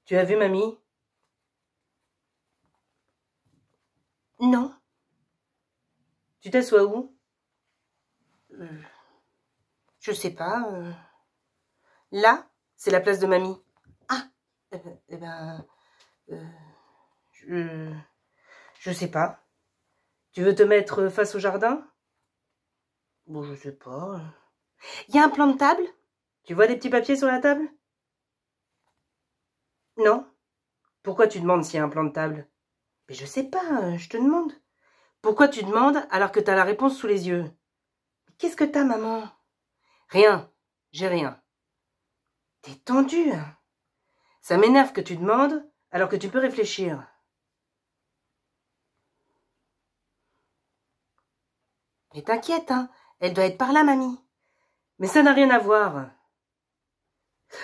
Tu as vu mamie? Non. Tu t'assois où? Je sais pas. Là, c'est la place de mamie. Ah, Je sais pas. Tu veux te mettre face au jardin? Bon, je sais pas. Il y a un plan de table? Tu vois des petits papiers sur la table? Non. Pourquoi tu demandes s'il y a un plan de table? Mais je sais pas, je te demande. Pourquoi tu demandes alors que t'as la réponse sous les yeux? Qu'est-ce que t'as, maman? Rien, j'ai rien. T'es tendue, hein. Ça m'énerve que tu demandes alors que tu peux réfléchir. Mais t'inquiète, hein, elle doit être par là, mamie. Mais ça n'a rien à voir.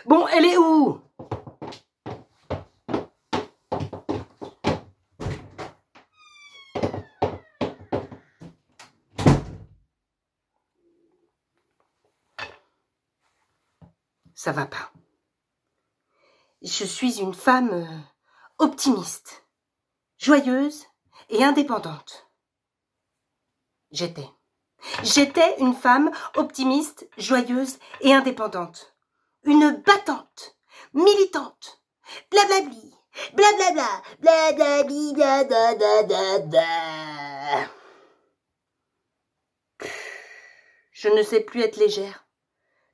Bon, elle est où? Ça va pas. Je suis une femme optimiste, joyeuse et indépendante. J'étais une femme optimiste, joyeuse et indépendante. Une battante, militante, blablabli, blablabla, blablabli, blablabla. Je ne sais plus être légère.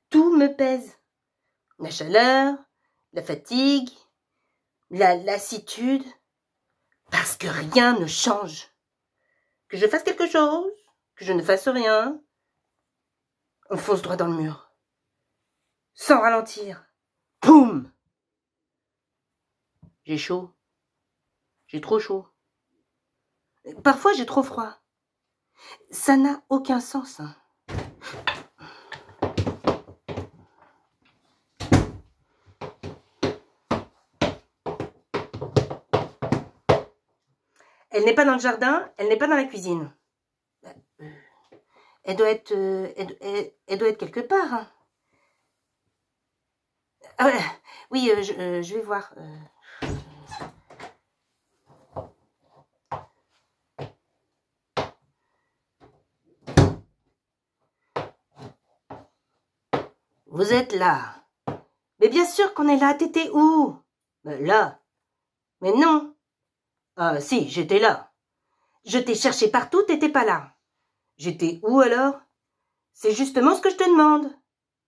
Tout me pèse. La chaleur, la fatigue, la lassitude. Parce que rien ne change. Que je fasse quelque chose, que je ne fasse rien, on fonce droit dans le mur. Sans ralentir. Poum! J'ai chaud. J'ai trop chaud. Parfois, j'ai trop froid. Ça n'a aucun sens, hein. Elle n'est pas dans le jardin, elle n'est pas dans la cuisine. Elle doit être quelque part, hein. Ah, oui, je vais voir. Vous êtes là. Mais bien sûr qu'on est là. T'étais où? Là. Mais non. Ah si, j'étais là. Je t'ai cherché partout, t'étais pas là. J'étais où alors? C'est justement ce que je te demande.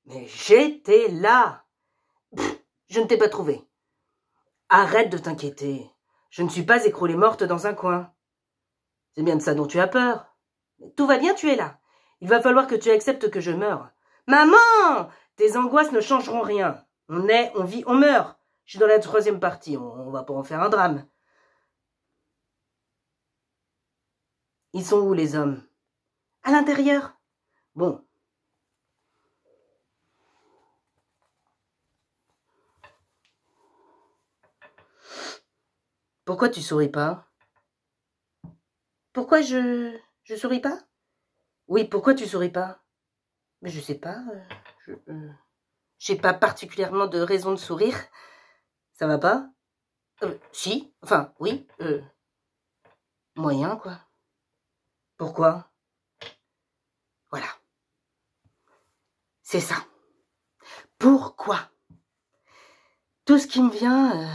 Mais j'étais là. Pff, je ne t'ai pas trouvé. Arrête de t'inquiéter. Je ne suis pas écroulée morte dans un coin. C'est bien de ça dont tu as peur. Mais tout va bien, tu es là. Il va falloir que tu acceptes que je meure. Maman! Tes angoisses ne changeront rien. On naît, on vit, on meurt. Je suis dans la 3e partie, on va pas en faire un drame. Ils sont où les hommes? À l'intérieur. Bon. Pourquoi tu souris pas? Pourquoi je souris pas? Oui, pourquoi tu souris pas? Mais je sais pas. J'ai pas particulièrement de raison de sourire. Ça va pas? Si, enfin, oui. Moyen, quoi. Pourquoi? Voilà. C'est ça. Pourquoi? Tout ce qui me vient,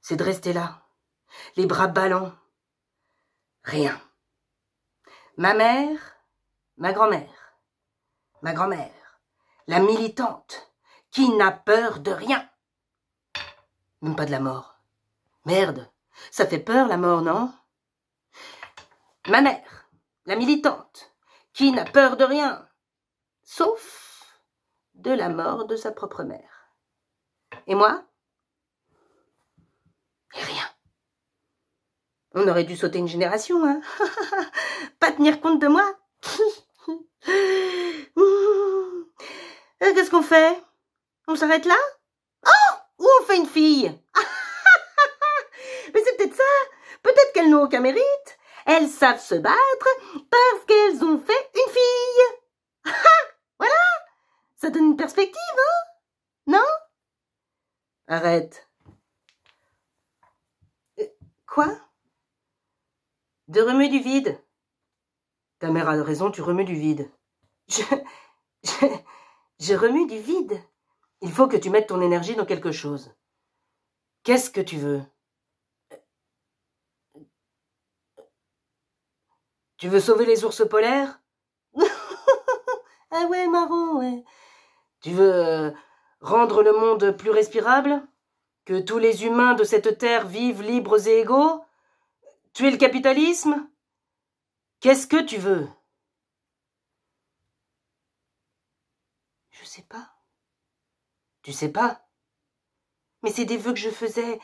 c'est de rester là, les bras ballants. Rien. Ma mère, ma grand-mère, la militante, qui n'a peur de rien. Même pas de la mort. Merde, ça fait peur la mort, non? Ma mère, la militante, qui n'a peur de rien, sauf de la mort de sa propre mère. Et moi? Et rien. On aurait dû sauter une génération, hein. Pas tenir compte de moi. Qu'est-ce qu'on fait? On s'arrête là? Oh! Ou on fait une fille? Mais c'est peut-être ça. Peut-être qu'elles n'ont aucun mérite. Elles savent se battre parce qu'elles ont fait une fille. Voilà. Ça donne une perspective, hein? Non? Arrête. Quoi? De remuer du vide. Ta mère a raison, tu remues du vide. Je remue du vide. Il faut que tu mettes ton énergie dans quelque chose. Qu'est-ce que tu veux? Tu veux sauver les ours polaires? Ah ouais, marrant, ouais. Tu veux rendre le monde plus respirable? Que tous les humains de cette terre vivent libres et égaux? Tuer le capitalisme? Qu'est-ce que tu veux? Je sais pas. Tu sais pas? Mais c'est des vœux que je faisais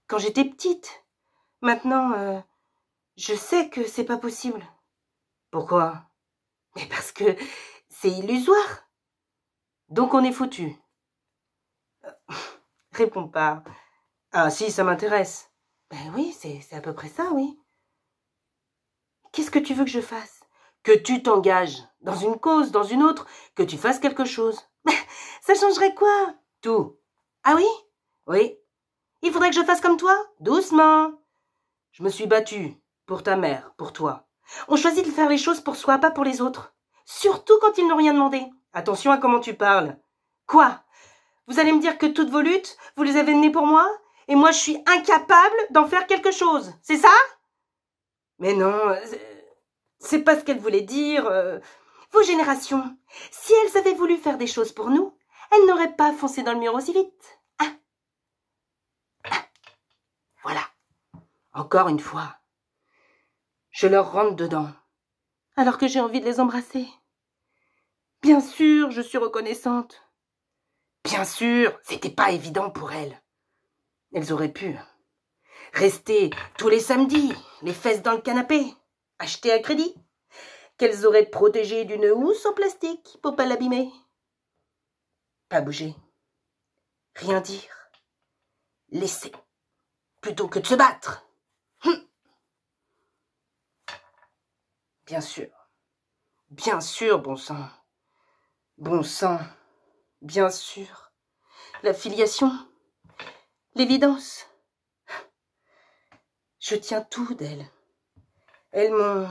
quand j'étais petite. Maintenant, je sais que c'est pas possible. Pourquoi? Mais parce que c'est illusoire. Donc on est foutu. Réponds pas. Ah si, ça m'intéresse. Ben oui, c'est à peu près ça, oui. Qu'est-ce que tu veux que je fasse? Que tu t'engages dans une cause, dans une autre, que tu fasses quelque chose. Ça changerait quoi? Tout. Ah oui? Oui. Il faudrait que je fasse comme toi? Doucement. Je me suis battue pour ta mère, pour toi. On choisit de faire les choses pour soi, pas pour les autres. Surtout quand ils n'ont rien demandé. Attention à comment tu parles. Quoi? Vous allez me dire que toutes vos luttes, vous les avez menées pour moi? Et moi, je suis incapable d'en faire quelque chose. C'est ça? Mais non, c'est pas ce qu'elle voulait dire. Vos générations, si elles avaient voulu faire des choses pour nous, elles n'auraient pas foncé dans le mur aussi vite. Hein? Voilà. Encore une fois. Je leur rentre dedans, alors que j'ai envie de les embrasser. Bien sûr, je suis reconnaissante. Bien sûr, c'était pas évident pour elles. Elles auraient pu rester tous les samedis, les fesses dans le canapé, acheter à crédit, qu'elles auraient protégé d'une housse en plastique pour pas l'abîmer. Pas bouger, rien dire, laisser, plutôt que de se battre. Bien sûr, bon sang, bien sûr, la filiation, l'évidence. Je tiens tout d'elles. Elles m'ont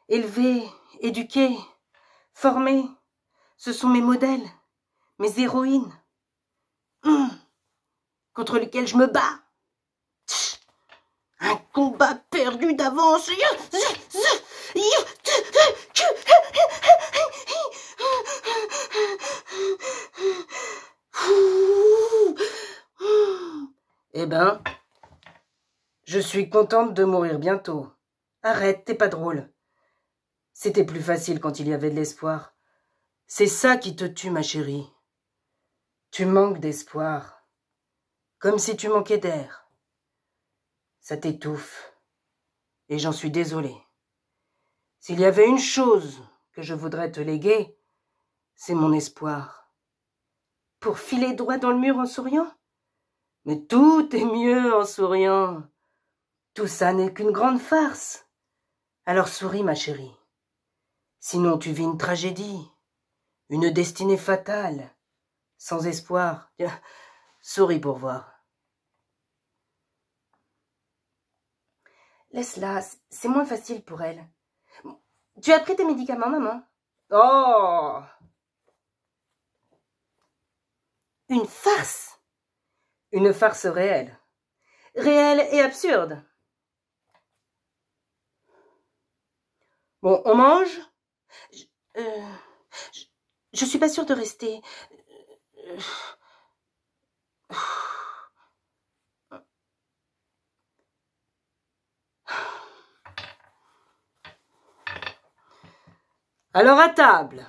élevée, éduquée, formée. Ce sont mes modèles, mes héroïnes, contre lesquelles je me bats. Un combat perdu d'avance. Eh ben, je suis contente de mourir bientôt. Arrête, t'es pas drôle. C'était plus facile quand il y avait de l'espoir. C'est ça qui te tue, ma chérie. Tu manques d'espoir. Comme si tu manquais d'air. Ça t'étouffe. Et j'en suis désolée. S'il y avait une chose que je voudrais te léguer, c'est mon espoir. Pour filer droit dans le mur en souriant? Mais tout est mieux en souriant. Tout ça n'est qu'une grande farce. Alors souris, ma chérie. Sinon tu vis une tragédie, une destinée fatale, sans espoir. Tiens, souris pour voir. Laisse-la, c'est moins facile pour elle. Tu as pris tes médicaments, maman? Oh! Une farce! Une farce réelle. Réelle et absurde. Bon, on mange? Je suis pas sûre de rester. Alors à table.